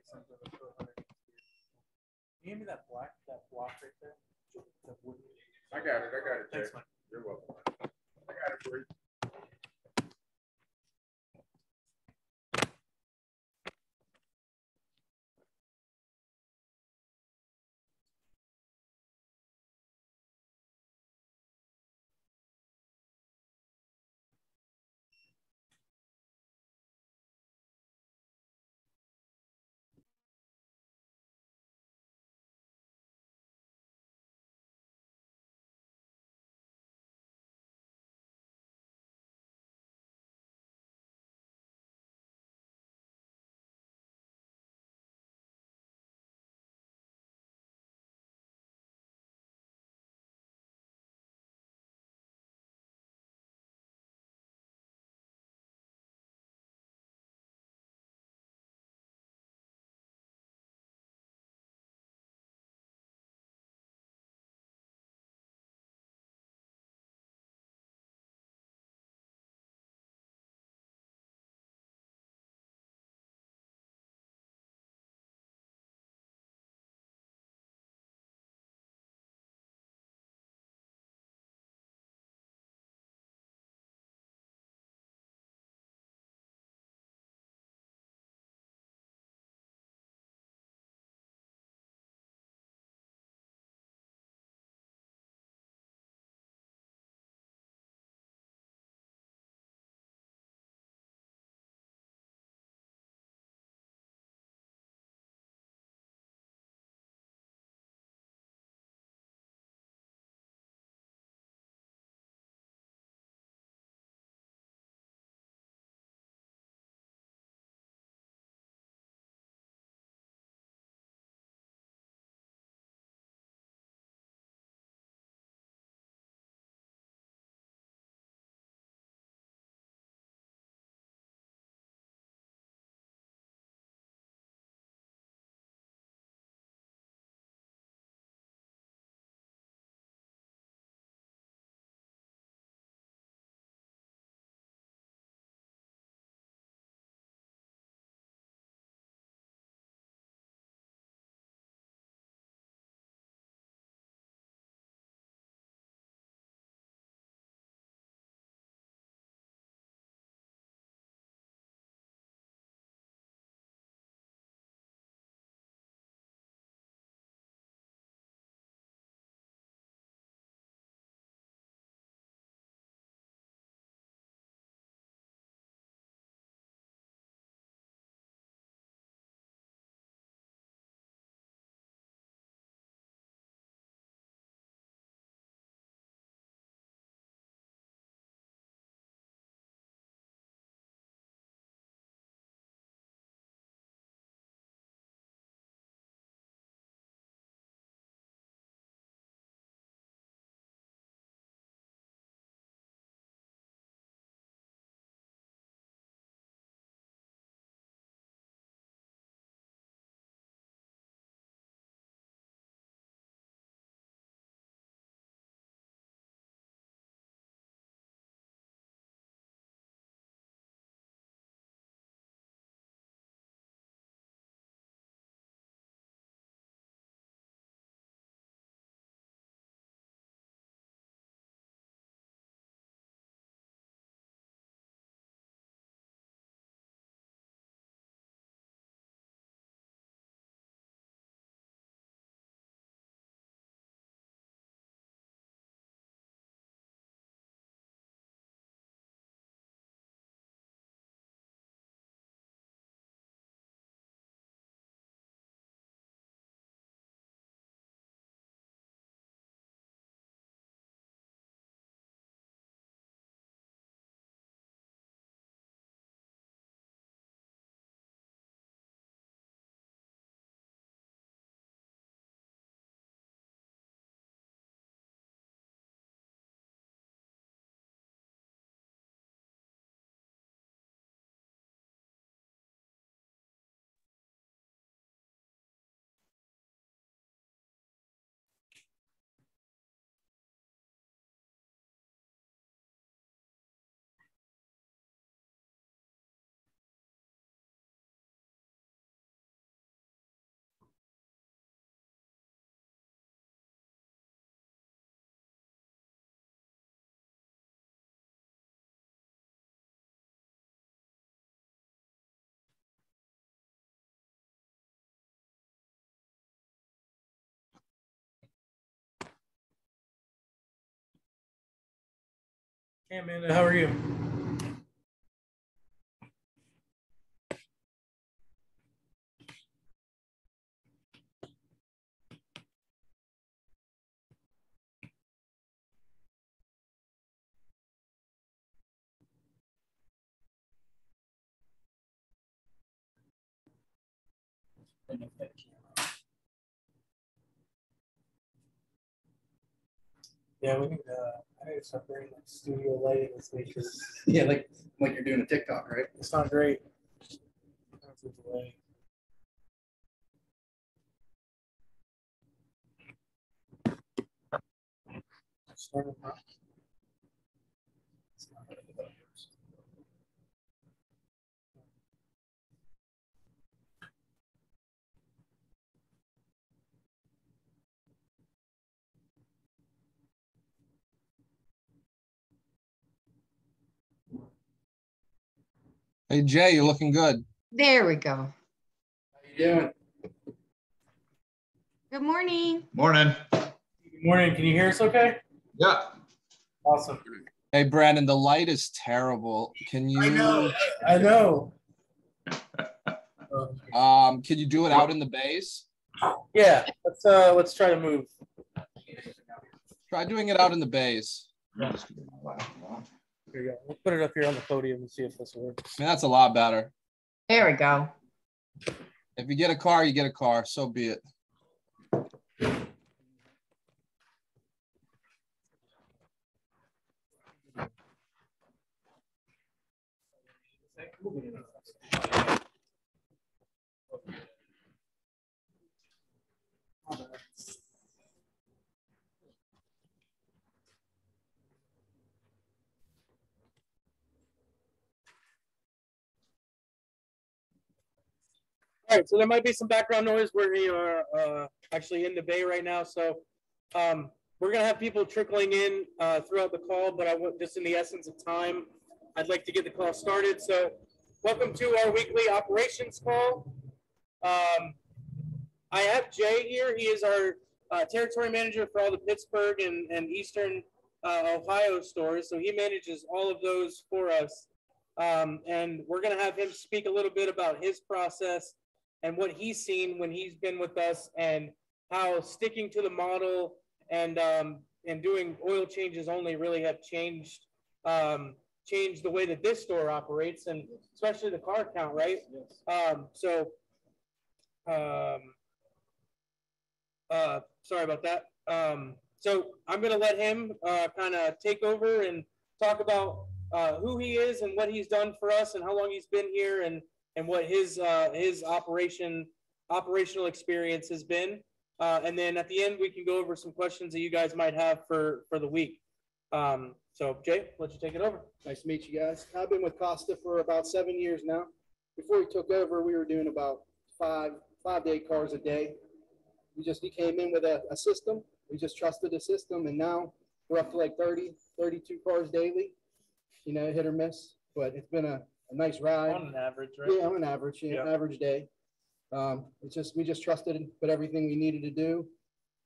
something to put underneath here. Give me that block right there. I got it. Thanks, Jay. man. You're welcome. I got it for you. Hey Amanda, how are you? Yeah, we need I need to start bringing like studio lighting this week because Yeah, like you're doing a TikTok, right? it's not great. Hey Jay, you're looking good. There we go. How you doing? Good morning. Morning. Good morning. Can you hear us okay? Yeah. Awesome. Hey Brandon, the light is terrible. Can you I know. can you do it out in the base? Yeah, let's try to move. Try doing it out in the base. Here you go. We'll put it up here on the podium and see if this works. I mean, that's a lot better. There we go. If you get a car, you get a car. So be it. All right, so there might be some background noise. We are actually in the bay right now, so we're gonna have people trickling in throughout the call, but I want just in the essence of time, I'd like to get the call started. So, welcome to our weekly operations call. I have Jay here. He is our territory manager for all the Pittsburgh and Eastern Ohio stores. So he manages all of those for us. And we're going to have him speak a little bit about his process and what he's seen when he's been with us and how sticking to the model and doing oil changes only really have changed the way that this store operates, and especially the car count, right? Yes. Sorry about that. So I'm going to let him kind of take over and talk about who he is and what he's done for us and how long he's been here and what his operational experience has been. And then at the end, we can go over some questions that you guys might have for the week. So Jay, let you take it over. Nice to meet you guys. I've been with Costa for about 7 years now. Before we took over, we were doing about 5 to 8 cars a day. He came in with a system. We just trusted the system, and now we're up to like 30, 32 cars daily. You know, hit or miss, but it's been a nice ride. On an average, right? Yeah, on an average, yeah. An average day. We just trusted and put everything we needed to do.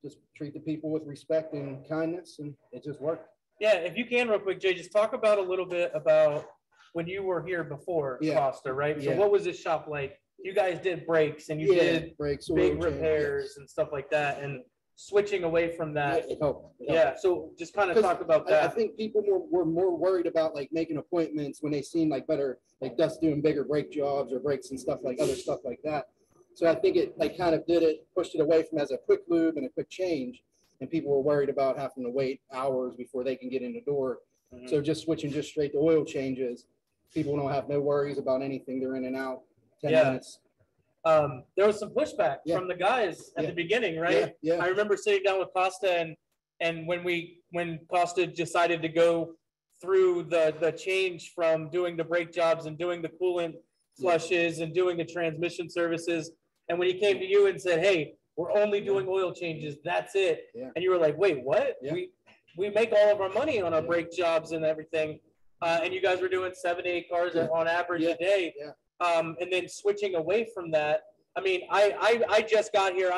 Just treat the people with respect and kindness, and it just worked. Yeah, if you can real quick, Jay, just talk about a little bit about when you were here before Costa, right? So what was this shop like? You guys did brakes and you did brakes, big repairs and stuff like that, and switching away from that. It helped. So just kind of talk about that. I think people were more worried about like making appointments when they seen like better, like us doing bigger brake jobs or brakes and stuff like other stuff like that. So I think it like kind of pushed it away from as a quick lube and a quick change. And people were worried about having to wait hours before they can get in the door. Mm-hmm. So just switching just straight to oil changes, people don't have no worries about anything. They're in and out 10 minutes. There was some pushback from the guys at the beginning, right? Yeah. I remember sitting down with Costa and when Costa decided to go through the change from doing the brake jobs and doing the coolant flushes and doing the transmission services. And when he came to you and said, hey, we're only doing oil changes, that's it. Yeah. And you were like, wait, what? Yeah. We make all of our money on our brake jobs and everything. And you guys were doing 7 to 8 cars on average a day. Yeah. And then switching away from that. I mean, I just got here.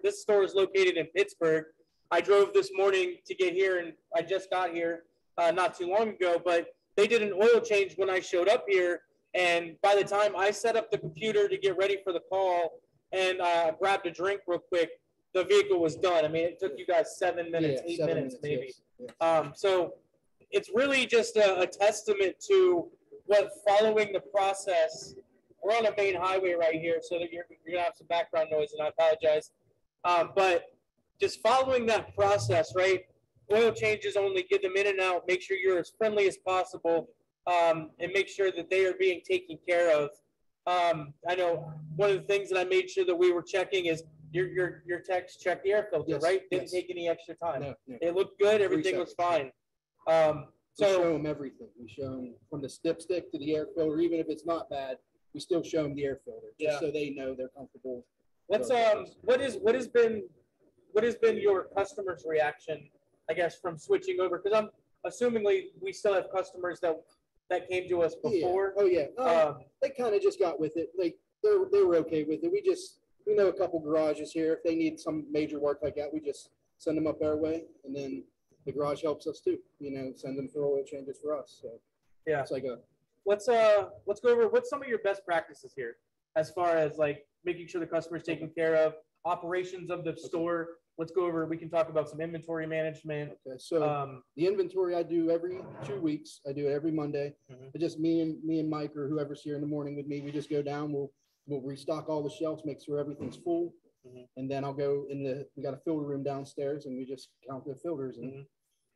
This store is located in Pittsburgh. I drove this morning to get here and I just got here. not too long ago, but they did an oil change when I showed up here. And by the time I set up the computer to get ready for the call and grabbed a drink real quick, the vehicle was done. I mean, it took you guys 7 minutes, 8 minutes maybe. Yes. So it's really just a testament to what following the process. We're on a main highway right here, so that you're gonna have some background noise, and I apologize. But just following that process, right? Oil changes only, get them in and out, make sure you're as friendly as possible, and make sure that they are being taken care of. I know one of the things that I made sure that we were checking is your techs check the air filter, Yes, right? Didn't yes. take any extra time. No. It looked good, everything was fine. We show So them everything. We show them from the dipstick to the air filter, even if it's not bad, we still show them the air filter, just Yeah. so they know they're comfortable. what's what has been your customers' reaction, I guess, from switching over? Because I'm assumingly we still have customers that came to us before. Yeah. Oh yeah. They kind of just got with it. Like they were okay with it. We know a couple garages here. If they need some major work like that, we just send them up our way, and then the garage helps us too. Send them for oil changes for us. So Yeah. it's like a. Let's go over what's some of your best practices here as far as like making sure the customer's taken care of, operations of the store. Let's go over, we can talk about some inventory management. Okay, so the inventory I do every 2 weeks. I do it every Monday. Mhm. But just me and Mike or whoever's here in the morning with me, we just go down. We'll restock all the shelves, make sure everything's full, and then I'll go we got a filter room downstairs, and we just count the filters, and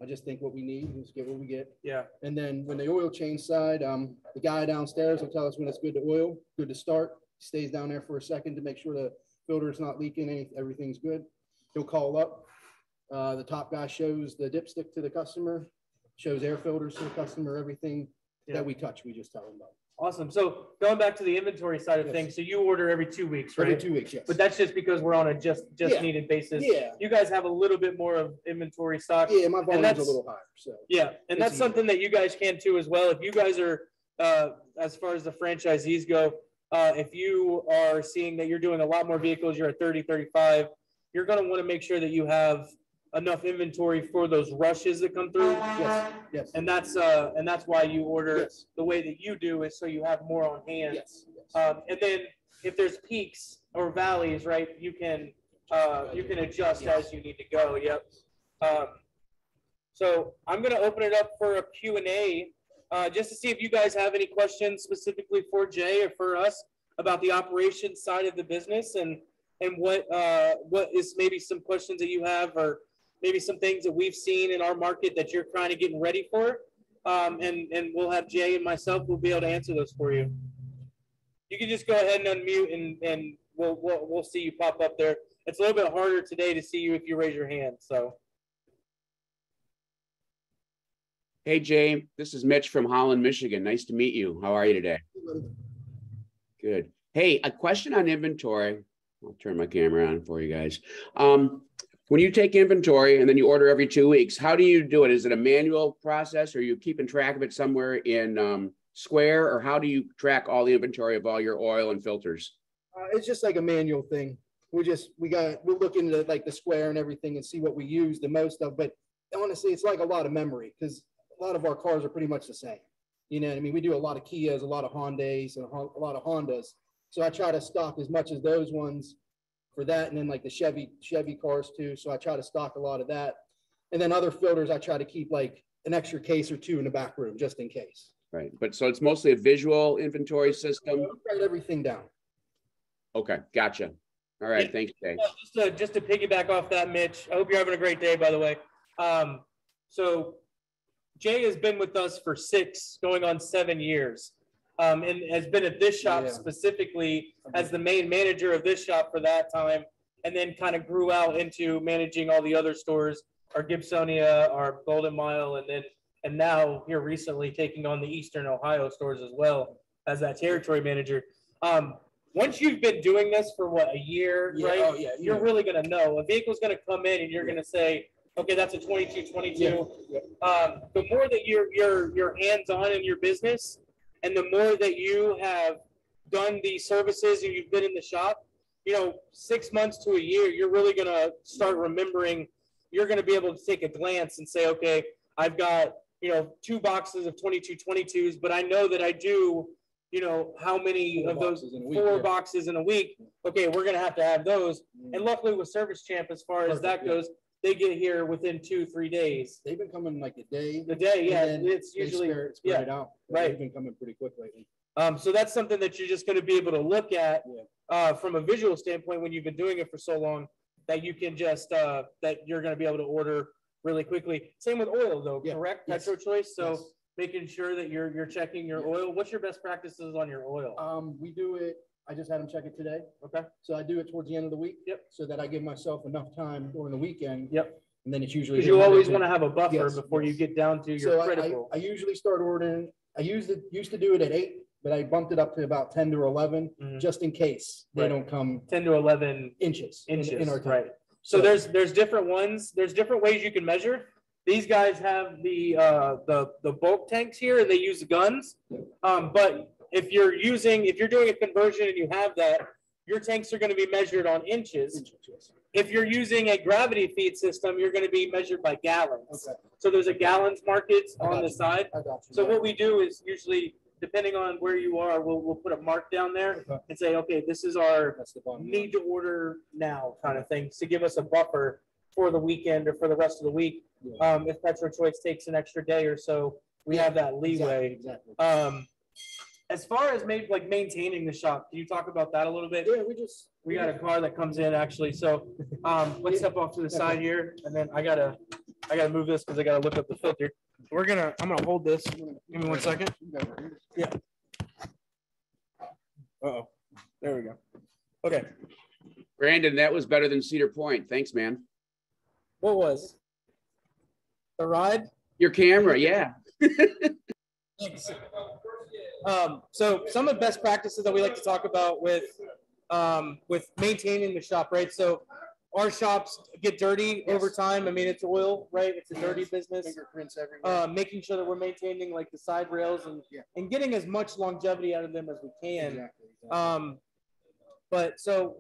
I just think what we need and just get what we get. Yeah. And then when the oil change side, the guy downstairs will tell us when it's good to oil, good to start. Stays down there for a second to make sure the filter is not leaking, everything's good. He'll call up. The top guy shows the dipstick to the customer, shows air filters to the customer, everything that we touch, we just tell them about. Awesome. So going back to the inventory side of Yes. things, so you order every 2 weeks, right? Every 2 weeks, yes. But that's just because we're on a just Yeah. needed basis. Yeah. You guys have a little bit more of inventory stock. Yeah, my volume's a that's- little higher, so. Yeah, and It's that's easy. something that you guys can too as well. If you guys are, as far as the franchisees go, if you are seeing that you're doing a lot more vehicles, you're at 30, 35, you're going to want to make sure that you have enough inventory for those rushes that come through. Yes. And that's why you order Yes. the way that you do, is so you have more on hand. Yes. And then if there's peaks or valleys, right, you can adjust as you need to go. Yep. So I'm going to open it up for a Q&A, just to see if you guys have any questions specifically for Jay or for us about the operations side of the business, and what is maybe some questions that you have, or maybe some things that we've seen in our market that you're kind of getting ready for. And we'll have Jay and myself, we'll be able to answer those for you. You can just go ahead and unmute, and we'll see you pop up there. It's a little bit harder today to see you if you raise your hand. So. Hey, Jay, this is Mitch from Holland, Michigan. Nice to meet you. How are you today? Good. Hey, a question on inventory. I'll turn my camera on for you guys. When you take inventory and then you order every 2 weeks, how do you do it? Is it a manual process, or are you keeping track of it somewhere in Square, or how do you track all the inventory of all your oil and filters? It's just like a manual thing. We'll look into like the Square and everything and see what we use the most of. But honestly, it's like a lot of memory, because a lot of our cars are pretty much the same. You know what I mean? We do a lot of Kias, a lot of Hondas, and a lot of Hondas. So I try to stock as much as those ones for that, and then like the Chevy cars too. So I try to stock a lot of that. And then other filters, I try to keep like an extra case or two in the back room just in case. Right. But so it's mostly a visual inventory system. Write everything down. Okay. Gotcha. All right. Thanks, Jay. Just to piggyback off that, Mitch, I hope you're having a great day, by the way. So Jay has been with us for 6, going on 7 years, and has been at this shop specifically as the main manager of this shop for that time, and then kind of grew out into managing all the other stores, our Gibsonia, our Golden Mile, and now here recently taking on the Eastern Ohio stores as well as that territory manager. Once you've been doing this for a year, right? Oh, yeah. You're really going to know. A vehicle's going to come in and you're going to say, okay, that's a 22. The more that you're hands-on in your business, and the more that you have done these services and you've been in the shop, 6 months to a year, you're really going to start remembering. You're going to be able to take a glance and say, okay, I've got 2 boxes of 2222s, but I know that I do, how many 4 of those boxes in a week, 4 yeah. boxes in a week. Okay, we're going to have those. And luckily with Service Champ, as far as that Perfect, yeah. goes, they get here within 2-3 days. They've been coming like a day. The day, yeah, and then it's they usually, spread yeah, it out. right. They've been coming pretty quick lately. So that's something that you're just going to be able to look at from a visual standpoint when you've been doing it for so long, that you can just that you're going to be able to order really quickly. Same with oil though, Yeah. correct? Yes. Petro Choice. So Yes. making sure that you're checking your Yes. oil. What's your best practices on your oil? We do it. I just had them check it today. Okay. So I do it towards the end of the week. Yep. So that I give myself enough time during the weekend. Yep. And then it's usually. Because you always want to have a buffer Yes, before you yes. get down to your So critical. I usually start ordering. I used to do it at 8, but I bumped it up to about 10 to 11, Mhm. just in case they Right. don't come 10 to 11 inches in our tank. right? So there's different ones. There's different ways you can measure. These guys have the bulk tanks here, and they use guns. But if you're doing a conversion and you have that, your tanks are going to be measured on inches. Yes. If you're using a gravity feed system, you're going to be measured by gallons. Okay. So there's a gallons market I on got the you. side. I got you. So what we do is usually, depending on where you are, we'll put a mark down there Okay. and say, okay, this is our That's the bottom. need to order now kind of thing, to give us a buffer for the weekend or for the rest of the week. Yeah. If Petro Choice takes an extra day or so, we have that leeway. Exactly. As far as maintaining the shop, can you talk about that a little bit? Yeah, We got a car that comes in actually, so let's step off to the side here, and then I gotta move this because I gotta look up the filter. I'm gonna hold this. Give me 1 second. Yeah. Uh-oh. There we go. Okay. Brandon, that was better than Cedar Point. Thanks, man. What was the ride? Your camera, yeah. Thanks. So some of the best practices that we like to talk about with maintaining the shop, right? So our shops get dirty over time. I mean, it's oil, right? It's a dirty business. Fingerprints everywhere. Making sure that we're maintaining like the side rails and getting as much longevity out of them as we can. Exactly. But so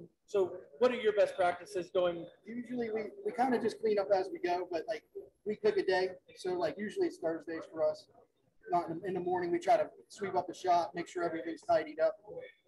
what are your best practices going? Usually we kind of just clean up as we go, but like we pick a day. So like usually it's Thursdays for us. Not in the morning, we try to sweep up the shop, make sure everything's tidied up.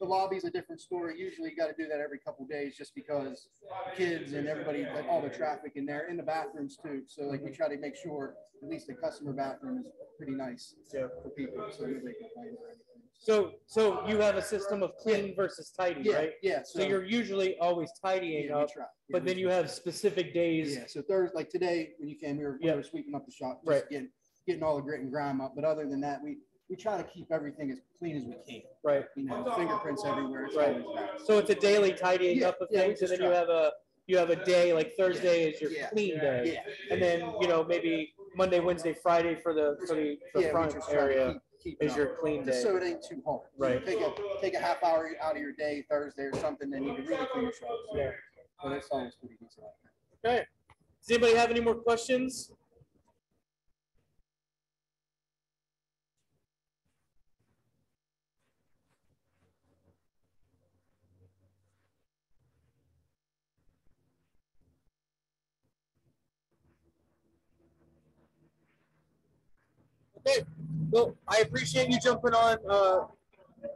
The lobby's a different story. Usually you got to do that every couple of days just because kids and everybody, like all the traffic in there, in the bathrooms too. So like we try to make sure at least the customer bathroom is pretty nice for people so nobody can complain or anything. So you have a system of clean versus tidy, right? Yeah. So you're usually always tidying up, but then you have specific days. Yeah. So Thursday, like today when you came here, we were sweeping up the shop, just Right. getting all the grit and grime up. But other than that, we try to keep everything as clean as we can. Right. You know, fingerprints everywhere. It's Right. always bad. So it's a daily tidying up of we things, and just then you have a day like Thursday is your Yeah. clean day, Yeah. and then maybe Monday, Wednesday, Friday for the we front just try to area keep it is up. your clean Just day. so it ain't too hard. Right. Take a half hour out of your day Thursday or something, then you can really clean your shop. Yeah. So that's always pretty decent. Okay. Does anybody have any more questions? Okay, well, I appreciate you jumping on. I'm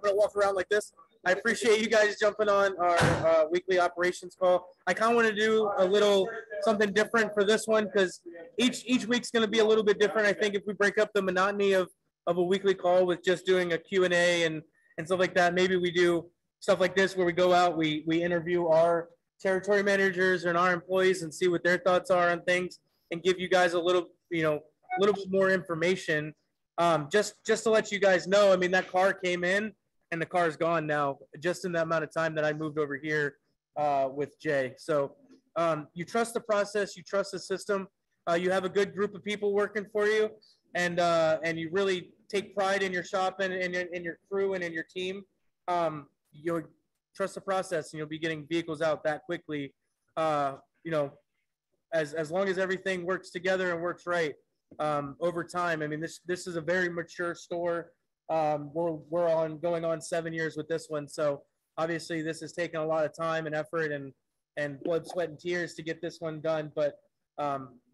gonna walk around like this. I appreciate you guys jumping on our weekly operations call. I kind of want to do a little something different for this one because each week's going to be a little bit different. I think if we break up the monotony of a weekly call with just doing a Q&A and stuff like that, maybe we do stuff like this where we go out, we interview our territory managers and our employees and see what their thoughts are on things and give you guys a little bit more information. Just to let you guys know, I mean, that car came in and the car is gone now, just in the amount of time that I moved over here with Jay. So you trust the process, you trust the system, you have a good group of people working for you, and you really take pride in your shop and in your crew and in your team. You'll trust the process, and you'll be getting vehicles out that quickly. As long as everything works together and works right over time. I mean, this is a very mature store. We're going on 7 years with this one, so obviously this has taken a lot of time and effort and blood, sweat, and tears to get this one done. But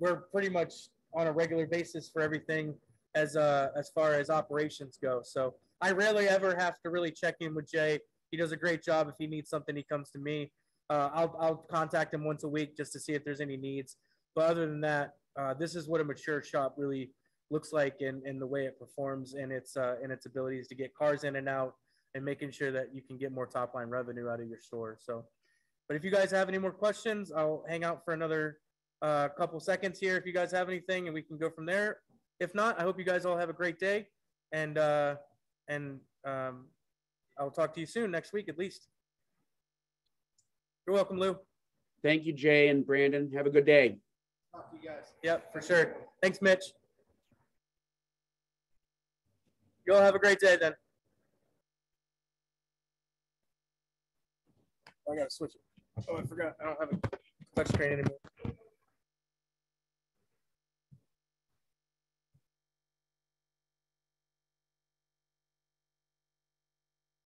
we're pretty much on a regular basis for everything as far as operations go. So I rarely ever have to really check in with Jay. He does a great job. If he needs something, he comes to me. I'll contact him once a week just to see if there's any needs. But other than that, this is what a mature shop really looks like in the way it performs and its abilities to get cars in and out and making sure that you can get more top line revenue out of your store. So, but if you guys have any more questions, I'll hang out for another couple seconds here if you guys have anything, and we can go from there. If not, I hope you guys all have a great day, and I'll talk to you soon, next week at least. You're welcome, Lou. Thank you, Jay and Brandon. Have a good day. Talk to you guys. Yep, for sure. Thanks, Mitch. You all have a great day then. I gotta switch it. Oh, I forgot. I don't have a touch screen anymore.